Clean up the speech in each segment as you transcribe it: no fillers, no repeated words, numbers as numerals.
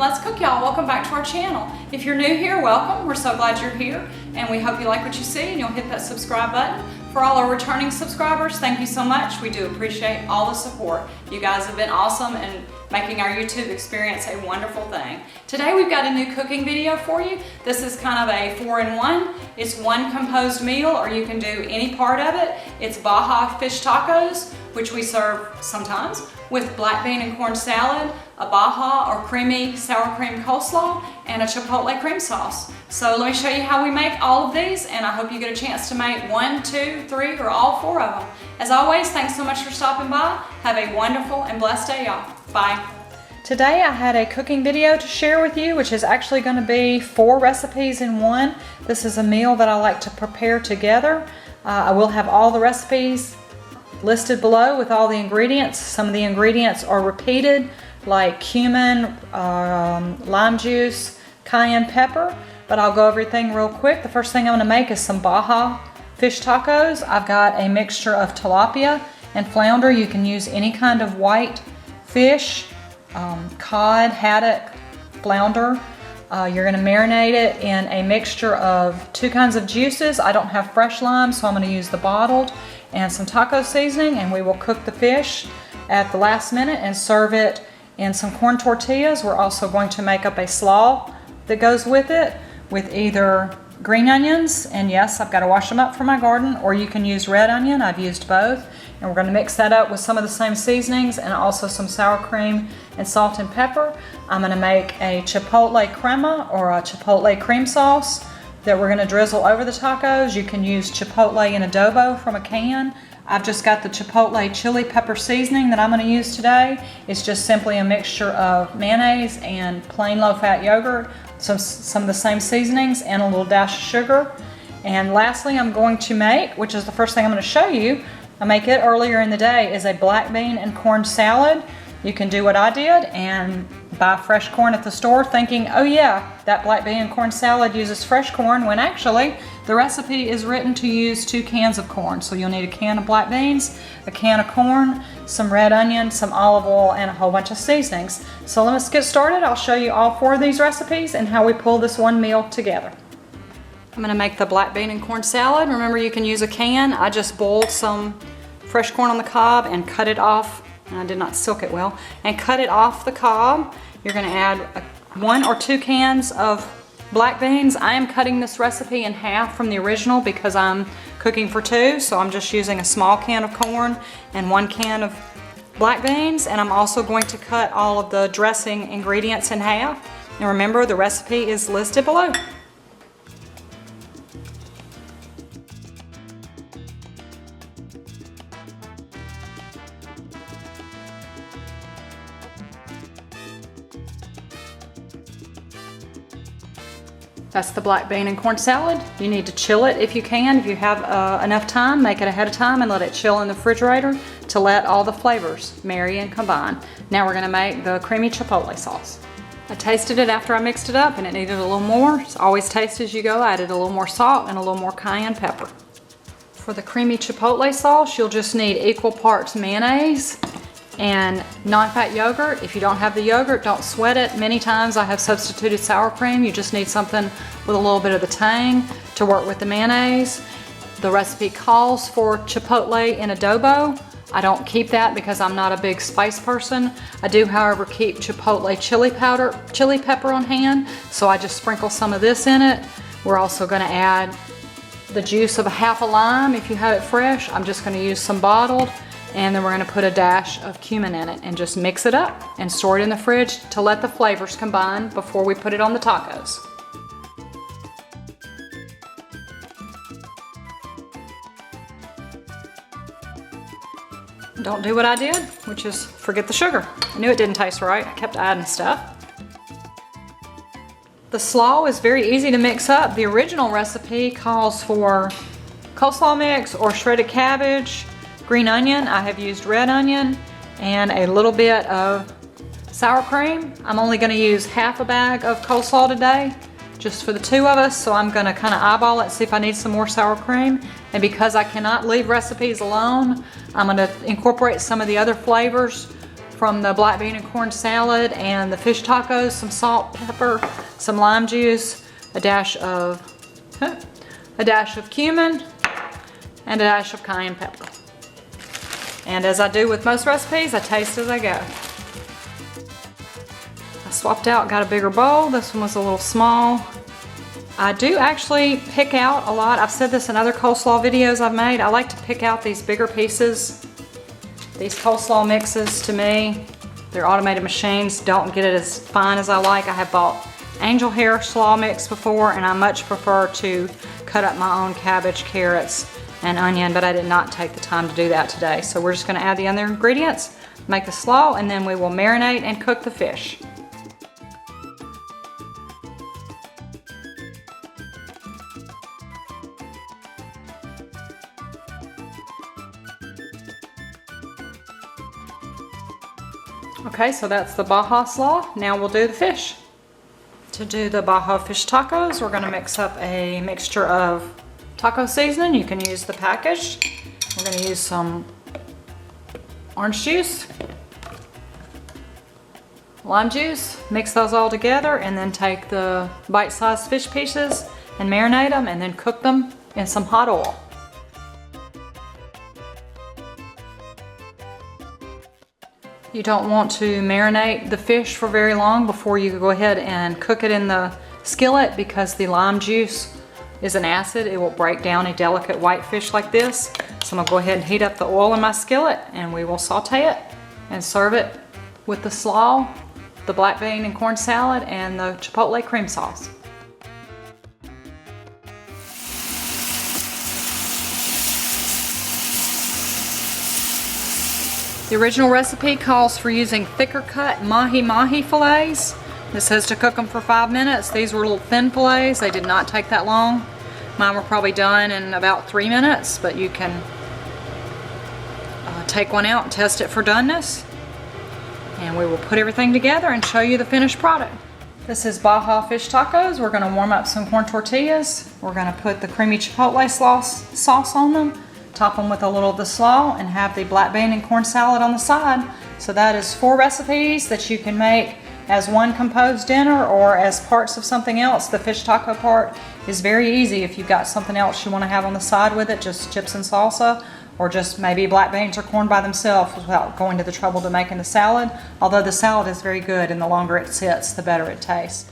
Let's Cook, y'all. Welcome back to our channel. If you're new here, welcome. We're so glad you're here, and we hope you like what you see and you'll hit that subscribe button. For all our returning subscribers, thank you so much. We do appreciate all the support. You guys have been awesome and making our YouTube experience a wonderful thing. Today we've got a new cooking video for you. This is kind of a 4-in-1. It's one composed meal, or you can do any part of it. It's Baja fish tacos, which we serve sometimes with black bean and corn salad, a Baja or creamy sour cream coleslaw, and a chipotle cream sauce. So let me show you how we make all of these, and I hope you get a chance to make 1, 2, 3, or all 4 of them. As always, thanks so much for stopping by. Have a wonderful and blessed day, y'all. Bye. Today I had a cooking video to share with you, which is actually going to be 4 recipes in one. This is a meal that I like to prepare together. I will have all the recipes listed below with all the ingredients. Some of the ingredients are repeated, like cumin, lime juice, cayenne pepper, but I'll go over everything real quick. The first thing I'm going to make is some Baja fish tacos. I've got a mixture of tilapia and flounder. You can use any kind of white fish, cod, haddock, flounder. You're going to marinate it in a mixture of 2 kinds of juices. I don't have fresh lime, so I'm going to use the bottled, and some taco seasoning, and we will cook the fish at the last minute and serve it in some corn tortillas. We're also going to make up a slaw that goes with it with either green onions, and yes, I've got to wash them up from my garden, or you can use red onion. I've used both, and we're going to mix that up with some of the same seasonings and also some sour cream and salt and pepper. I'm going to make a chipotle crema or a chipotle cream sauce that we're going to drizzle over the tacos. You can use chipotle in adobo from a can. I've just got the chipotle chili pepper seasoning that I'm going to use today. It's just simply a mixture of mayonnaise and plain low-fat yogurt, some of the same seasonings, and a little dash of sugar. And lastly, I'm going to make, which is the first thing I'm going to show you, I make it earlier in the day, is a black bean and corn salad. You can do what I did and buy fresh corn at the store thinking, oh yeah, that black bean and corn salad uses fresh corn, when actually the recipe is written to use 2 cans of corn. So you'll need a can of black beans, a can of corn, some red onion, some olive oil, and a whole bunch of seasonings. So let's get started. I'll show you all 4 of these recipes and how we pull this one meal together. I'm going to make the black bean and corn salad. Remember, you can use a can. I just boiled some fresh corn on the cob and cut it off. And I did not silk it well, and cut it off the cob. You're going to add 1 or 2 cans of black beans. I am cutting this recipe in half from the original because I'm cooking for 2, so I'm just using a small can of corn and 1 can of black beans, and I'm also going to cut all of the dressing ingredients in half. And remember, the recipe is listed below. That's the black bean and corn salad. You need to chill it if you can. If you have enough time, make it ahead of time and let it chill in the refrigerator to let all the flavors marry and combine. Now we're gonna make the creamy chipotle sauce. I tasted it after I mixed it up and it needed a little more. So always taste as you go. I added a little more salt and a little more cayenne pepper. For the creamy chipotle sauce, you'll just need equal parts mayonnaise and non-fat yogurt. If you don't have the yogurt, don't sweat it. Many times I have substituted sour cream. You just need something with a little bit of the tang to work with the mayonnaise. The recipe calls for chipotle in adobo. I don't keep that because I'm not a big spice person. I do, however, keep chipotle chili pepper on hand, so I just sprinkle some of this in it. We're also going to add the juice of a half a lime if you have it fresh. I'm just going to use some bottled. And then we're going to put a dash of cumin in it and just mix it up and store it in the fridge to let the flavors combine before we put it on the tacos. Don't do what I did, which is forget the sugar. I knew it didn't taste right. I kept adding stuff. The slaw is very easy to mix up. The original recipe calls for coleslaw mix or shredded cabbage, green onion. I have used red onion and a little bit of sour cream. I'm only going to use half a bag of coleslaw today, just for the 2 of us, so I'm going to kind of eyeball it, see if I need some more sour cream. And because I cannot leave recipes alone, I'm going to incorporate some of the other flavors from the black bean and corn salad and the fish tacos, some salt, pepper, some lime juice, a dash of cumin, and a dash of cayenne pepper. And as I do with most recipes, I taste as I go. I swapped out, got a bigger bowl. This one was a little small. I do actually pick out a lot. I've said this in other coleslaw videos I've made. I like to pick out these bigger pieces. These coleslaw mixes, to me, they're automated machines, don't get it as fine as I like. I have bought angel hair slaw mix before, and I much prefer to cut up my own cabbage, carrots, and onion, but I did not take the time to do that today. So we're just gonna add the other ingredients, make the slaw, and then we will marinate and cook the fish. Okay, so that's the Baja slaw. Now we'll do the fish. To do the Baja fish tacos, we're gonna mix up a mixture of taco seasoning. You can use the package. We're gonna use some orange juice, lime juice, mix those all together, and then take the bite-sized fish pieces and marinate them, and then cook them in some hot oil. You don't want to marinate the fish for very long before you go ahead and cook it in the skillet, because the lime juice is an acid. It will break down a delicate white fish like this. So I'm gonna go ahead and heat up the oil in my skillet, and we will saute it and serve it with the slaw, the black bean and corn salad, and the chipotle cream sauce. The original recipe calls for using thicker cut mahi-mahi fillets. It says to cook them for 5 minutes. These were little thin fillets. They did not take that long. Mine were probably done in about 3 minutes, but you can take one out and test it for doneness. And we will put everything together and show you the finished product. This is Baja fish tacos. We're gonna warm up some corn tortillas. We're gonna put the creamy chipotle sauce on them, top them with a little of the slaw, and have the black bean and corn salad on the side. So that is 4 recipes that you can make as one composed dinner or as parts of something else. The fish taco part is very easy if you've got something else you want to have on the side with it, just chips and salsa, or just maybe black beans or corn by themselves without going to the trouble to making the salad. Although the salad is very good, and the longer it sits, the better it tastes.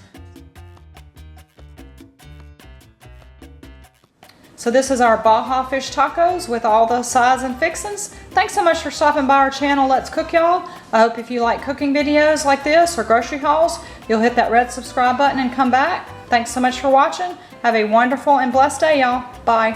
So this is our Baja fish tacos with all the sides and fixings. Thanks so much for stopping by our channel. Let's cook, y'all. I hope if you like cooking videos like this or grocery hauls, you'll hit that red subscribe button and come back. Thanks so much for watching. Have a wonderful and blessed day, y'all. Bye.